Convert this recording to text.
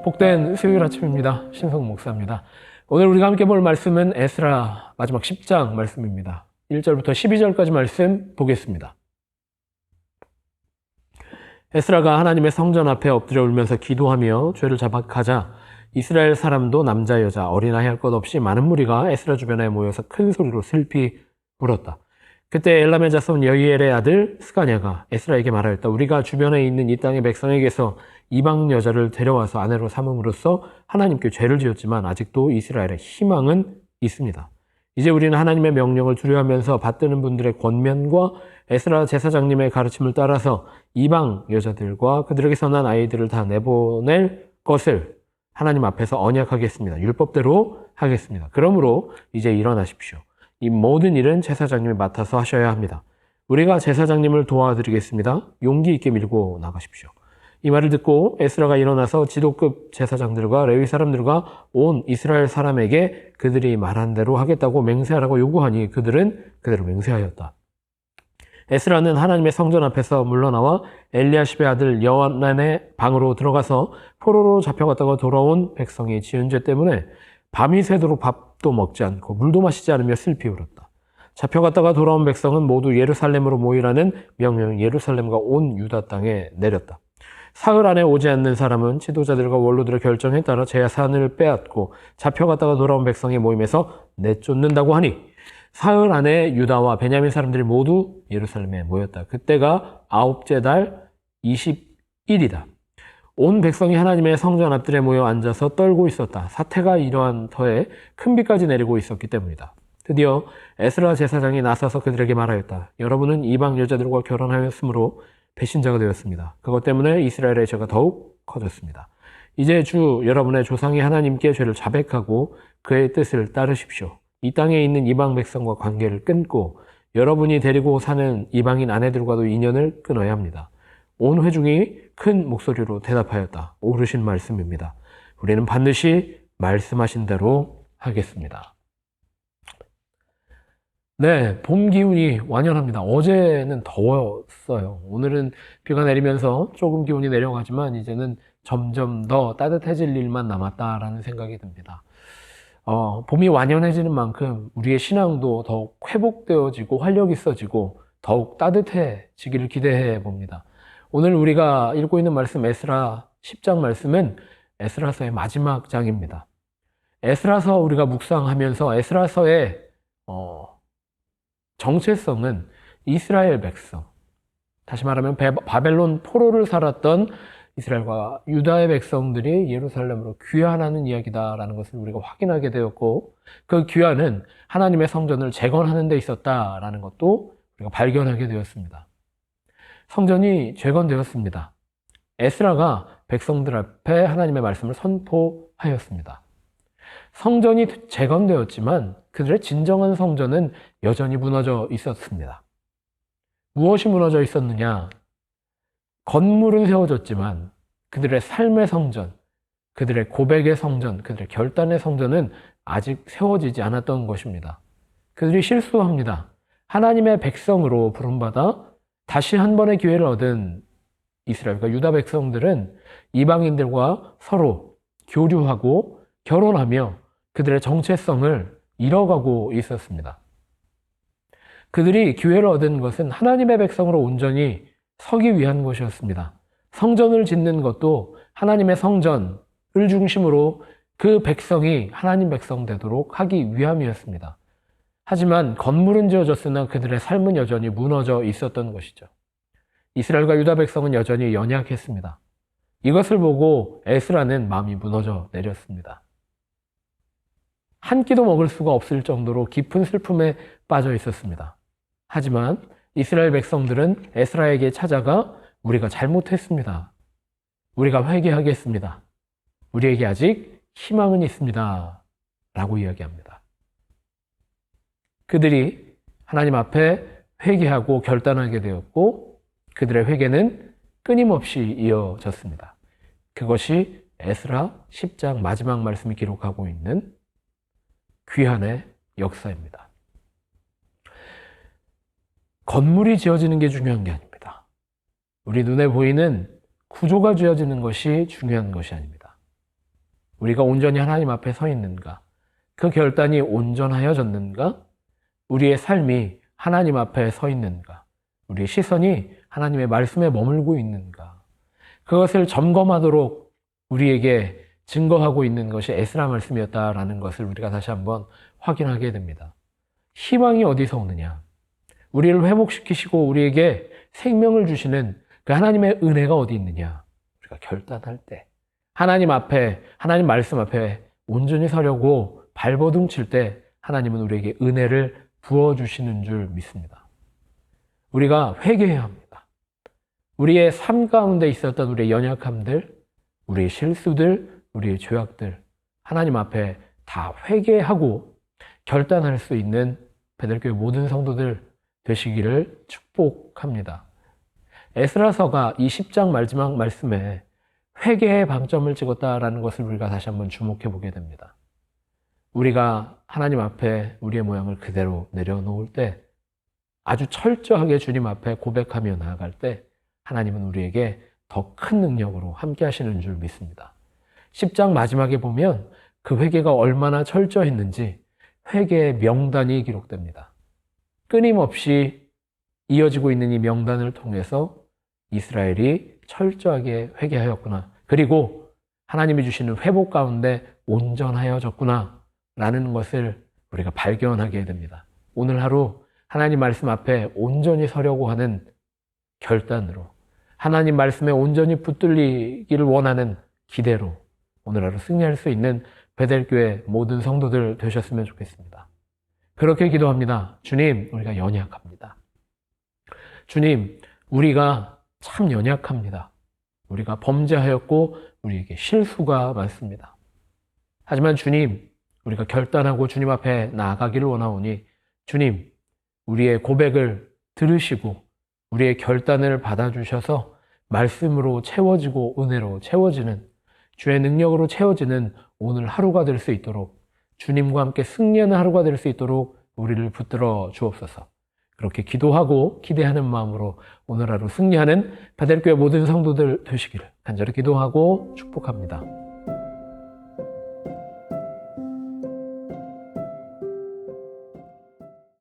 복된 수요일 아침입니다. 신성 목사입니다. 오늘 우리가 함께 볼 말씀은 에스라 마지막 10장 말씀입니다. 1절부터 12절까지 말씀 보겠습니다. 에스라가 하나님의 성전 앞에 엎드려 울면서 기도하며 죄를 자박하자 이스라엘 사람도 남자 여자 어린아이 할 것 없이 많은 무리가 에스라 주변에 모여서 큰 소리로 슬피 울었다. 그때 엘람의 자손 여이엘의 아들 스가냐가 에스라에게 말하였다. 우리가 주변에 있는 이 땅의 백성에게서 이방 여자를 데려와서 아내로 삼음으로써 하나님께 죄를 지었지만 아직도 이스라엘의 희망은 있습니다. 이제 우리는 하나님의 명령을 두려워하면서 받드는 분들의 권면과 에스라 제사장님의 가르침을 따라서 이방 여자들과 그들에게서 난 아이들을 다 내보낼 것을 하나님 앞에서 언약하겠습니다. 율법대로 하겠습니다. 그러므로 이제 일어나십시오. 이 모든 일은 제사장님이 맡아서 하셔야 합니다. 우리가 제사장님을 도와드리겠습니다. 용기 있게 밀고 나가십시오. 이 말을 듣고 에스라가 일어나서 지도급 제사장들과 레위 사람들과 온 이스라엘 사람에게 그들이 말한 대로 하겠다고 맹세하라고 요구하니 그들은 그대로 맹세하였다. 에스라는 하나님의 성전 앞에서 물러나와 엘리야십의 아들 여호하난의 방으로 들어가서 포로로 잡혀갔다가 돌아온 백성이 지은 죄 때문에 밤이 새도록 밥도 먹지 않고 물도 마시지 않으며 슬피 울었다. 잡혀갔다가 돌아온 백성은 모두 예루살렘으로 모이라는 명령이 예루살렘과 온 유다 땅에 내렸다. 사흘 안에 오지 않는 사람은 지도자들과 원로들의 결정에 따라 제사산을 빼앗고 잡혀갔다가 돌아온 백성의 모임에서 내쫓는다고 하니 사흘 안에 유다와 베냐민 사람들이 모두 예루살렘에 모였다. 그때가 아홉째 달 20일이다. 온 백성이 하나님의 성전 앞들에 모여 앉아서 떨고 있었다. 사태가 이러한 터에 큰 비까지 내리고 있었기 때문이다. 드디어 에스라 제사장이 나서서 그들에게 말하였다. 여러분은 이방 여자들과 결혼하였으므로 배신자가 되었습니다. 그것 때문에 이스라엘의 죄가 더욱 커졌습니다. 이제 주 여러분의 조상이 하나님께 죄를 자백하고 그의 뜻을 따르십시오. 이 땅에 있는 이방 백성과 관계를 끊고 여러분이 데리고 사는 이방인 아내들과도 인연을 끊어야 합니다. 온 회중이 큰 목소리로 대답하였다. 옳으신 말씀입니다. 우리는 반드시 말씀하신 대로 하겠습니다. 네, 봄 기운이 완연합니다. 어제는 더웠어요. 오늘은 비가 내리면서 조금 기온이 내려가지만 이제는 점점 더 따뜻해질 일만 남았다라는 생각이 듭니다. 봄이 완연해지는 만큼 우리의 신앙도 더욱 회복되어지고 활력 있어지고 더욱 따뜻해지기를 기대해 봅니다. 오늘 우리가 읽고 있는 말씀 에스라 10장 말씀은 에스라서의 마지막 장입니다. 에스라서 우리가 묵상하면서 에스라서의 정체성은 이스라엘 백성, 다시 말하면 바벨론 포로를 살았던 이스라엘과 유다의 백성들이 예루살렘으로 귀환하는 이야기다라는 것을 우리가 확인하게 되었고 그 귀환은 하나님의 성전을 재건하는 데 있었다라는 것도 우리가 발견하게 되었습니다. 성전이 재건되었습니다. 에스라가 백성들 앞에 하나님의 말씀을 선포하였습니다. 성전이 재건되었지만 그들의 진정한 성전은 여전히 무너져 있었습니다. 무엇이 무너져 있었느냐? 건물은 세워졌지만 그들의 삶의 성전, 그들의 고백의 성전, 그들의 결단의 성전은 아직 세워지지 않았던 것입니다. 그들이 실수합니다. 하나님의 백성으로 부름받아 다시 한 번의 기회를 얻은 이스라엘과 유다 백성들은 이방인들과 서로 교류하고 결혼하며 그들의 정체성을 잃어가고 있었습니다. 그들이 기회를 얻은 것은 하나님의 백성으로 온전히 서기 위한 것이었습니다. 성전을 짓는 것도 하나님의 성전을 중심으로 그 백성이 하나님 백성 되도록 하기 위함이었습니다. 하지만 건물은 지어졌으나 그들의 삶은 여전히 무너져 있었던 것이죠. 이스라엘과 유다 백성은 여전히 연약했습니다. 이것을 보고 에스라는 마음이 무너져 내렸습니다. 한 끼도 먹을 수가 없을 정도로 깊은 슬픔에 빠져 있었습니다. 하지만 이스라엘 백성들은 에스라에게 찾아가 우리가 잘못했습니다. 우리가 회개하겠습니다. 우리에게 아직 희망은 있습니다. 라고 이야기합니다. 그들이 하나님 앞에 회개하고 결단하게 되었고 그들의 회개는 끊임없이 이어졌습니다. 그것이 에스라 10장 마지막 말씀이 기록하고 있는 귀환의 역사입니다. 건물이 지어지는 게 중요한 게 아닙니다. 우리 눈에 보이는 구조가 지어지는 것이 중요한 것이 아닙니다. 우리가 온전히 하나님 앞에 서 있는가? 그 결단이 온전하여졌는가? 우리의 삶이 하나님 앞에 서 있는가? 우리의 시선이 하나님의 말씀에 머물고 있는가? 그것을 점검하도록 우리에게 증거하고 있는 것이 에스라 말씀이었다라는 것을 우리가 다시 한번 확인하게 됩니다. 희망이 어디서 오느냐? 우리를 회복시키시고 우리에게 생명을 주시는 그 하나님의 은혜가 어디 있느냐? 우리가 결단할 때 하나님 앞에, 하나님 말씀 앞에 온전히 서려고 발버둥 칠 때 하나님은 우리에게 은혜를 부어주시는 줄 믿습니다. 우리가 회개해야 합니다. 우리의 삶 가운데 있었던 우리의 연약함들, 우리의 실수들, 우리의 죄악들 하나님 앞에 다 회개하고 결단할 수 있는 베들교회 모든 성도들 되시기를 축복합니다. 에스라서가 이 10장 마지막 말씀에 회개의 방점을 찍었다라는 것을 우리가 다시 한번 주목해 보게 됩니다. 우리가 하나님 앞에 우리의 모양을 그대로 내려놓을 때 아주 철저하게 주님 앞에 고백하며 나아갈 때 하나님은 우리에게 더 큰 능력으로 함께 하시는 줄 믿습니다. 10장 마지막에 보면 그 회개가 얼마나 철저했는지 회개의 명단이 기록됩니다. 끊임없이 이어지고 있는 이 명단을 통해서 이스라엘이 철저하게 회개하였구나. 그리고 하나님이 주시는 회복 가운데 온전하여졌구나. 라는 것을 우리가 발견하게 됩니다. 오늘 하루 하나님 말씀 앞에 온전히 서려고 하는 결단으로 하나님 말씀에 온전히 붙들리기를 원하는 기대로 오늘 하루 승리할 수 있는 베델교회 모든 성도들 되셨으면 좋겠습니다. 그렇게 기도합니다. 주님, 우리가 연약합니다. 주님, 우리가 참 연약합니다. 우리가 범죄하였고 우리에게 실수가 많습니다. 하지만 주님, 우리가 결단하고 주님 앞에 나아가기를 원하오니 주님, 우리의 고백을 들으시고 우리의 결단을 받아주셔서 말씀으로 채워지고 은혜로 채워지는 주의 능력으로 채워지는 오늘 하루가 될 수 있도록 주님과 함께 승리하는 하루가 될 수 있도록 우리를 붙들어 주옵소서. 그렇게 기도하고 기대하는 마음으로 오늘 하루 승리하는 베델교회 모든 성도들 되시기를 간절히 기도하고 축복합니다.